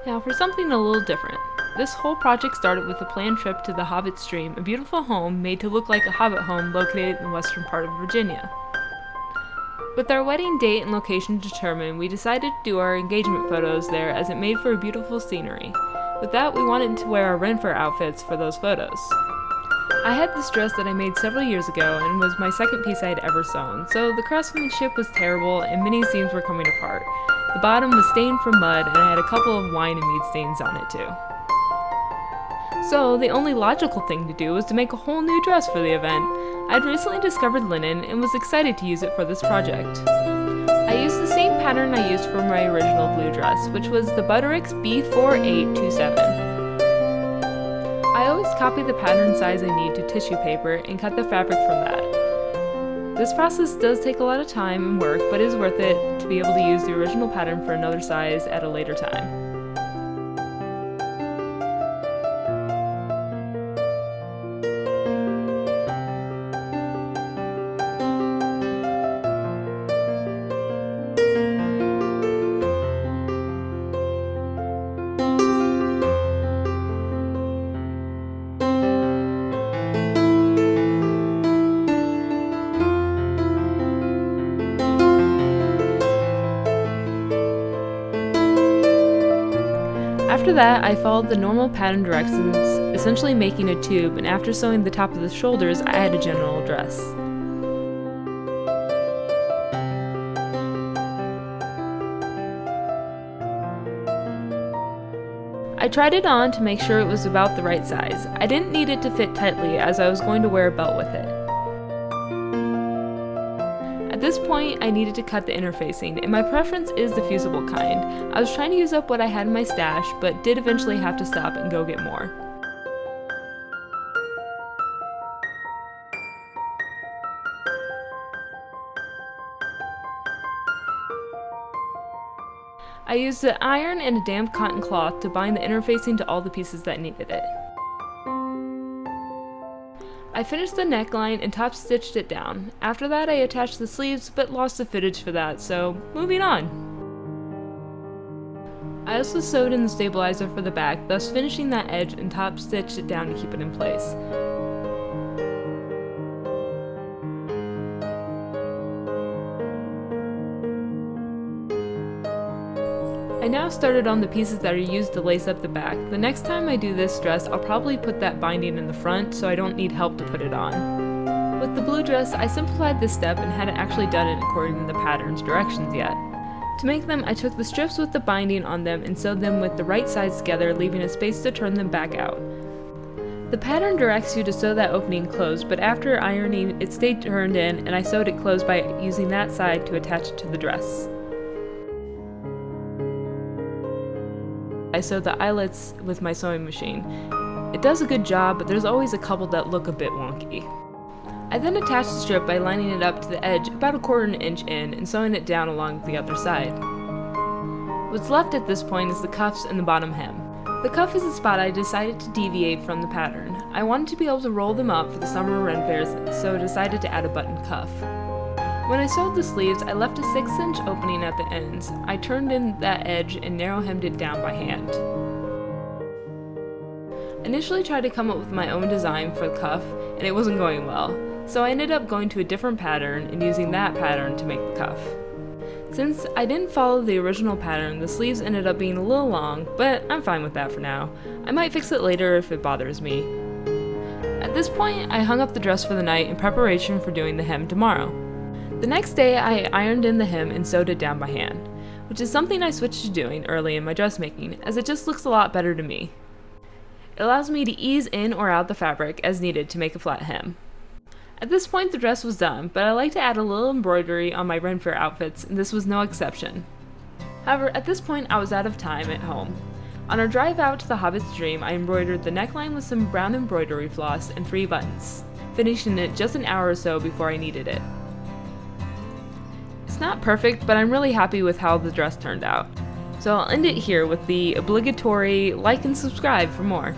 Now for something a little different. This whole project started with a planned trip to the Hobbit stream, a beautiful home made to look like a Hobbit home located in the western part of Virginia. With our wedding date and location determined, we decided to do our engagement photos there as it made for a beautiful scenery. With that, we wanted to wear our Faire outfits for those photos. I had this dress that I made several years ago and was my second piece I had ever sewn, so the craftsmanship was terrible and many seams were coming apart. The bottom was stained from mud and I had a couple of wine and mead stains on it too. So the only logical thing to do was to make a whole new dress for the event. I'd recently discovered linen and was excited to use it for this project. I used the same pattern I used for my original blue dress, which was the Butterick's B4827. I always copy the pattern size I need to tissue paper and cut the fabric from that. This process does take a lot of time and work, but is worth it to be able to use the original pattern for another size at a later time. After that, I followed the normal pattern directions, essentially making a tube, and after sewing the top of the shoulders, I had a general dress. I tried it on to make sure it was about the right size. I didn't need it to fit tightly as I was going to wear a belt with it. At this point, I needed to cut the interfacing, and my preference is the fusible kind. I was trying to use up what I had in my stash, but did eventually have to stop and go get more. I used an iron and a damp cotton cloth to bind the interfacing to all the pieces that needed it. I finished the neckline and top stitched it down. After that I attached the sleeves but lost the footage for that, so moving on. I also sewed in the stabilizer for the back, thus finishing that edge and top stitched it down to keep it in place. I now started on the pieces that are used to lace up the back. The next time I do this dress, I'll probably put that binding in the front so I don't need help to put it on. With the blue dress, I simplified this step and hadn't actually done it according to the pattern's directions yet. To make them, I took the strips with the binding on them and sewed them with the right sides together, leaving a space to turn them back out. The pattern directs you to sew that opening closed, but after ironing, it stayed turned in and I sewed it closed by using that side to attach it to the dress. I sewed the eyelets with my sewing machine. It does a good job, but there's always a couple that look a bit wonky. I then attached the strip by lining it up to the edge about 1/4 inch in and sewing it down along the other side. What's left at this point is the cuffs and the bottom hem. The cuff is the spot I decided to deviate from the pattern. I wanted to be able to roll them up for the summer Ren fairs, so I decided to add a button cuff. When I sewed the sleeves, I left a 6-inch opening at the ends. I turned in that edge and narrow hemmed it down by hand. I initially tried to come up with my own design for the cuff, and it wasn't going well, so I ended up going to a different pattern and using that pattern to make the cuff. Since I didn't follow the original pattern, the sleeves ended up being a little long, but I'm fine with that for now. I might fix it later if it bothers me. At this point, I hung up the dress for the night in preparation for doing the hem tomorrow. The next day, I ironed in the hem and sewed it down by hand, which is something I switched to doing early in my dressmaking, as it just looks a lot better to me. It allows me to ease in or out the fabric as needed to make a flat hem. At this point, the dress was done, but I like to add a little embroidery on my Ren Fair outfits, and this was no exception. However, at this point, I was out of time at home. On our drive out to the Hobbit's dream, I embroidered the neckline with some brown embroidery floss and 3 buttons, finishing it just an hour or so before I needed it. It's not perfect, but I'm really happy with how the dress turned out. So I'll end it here with the obligatory like and subscribe for more.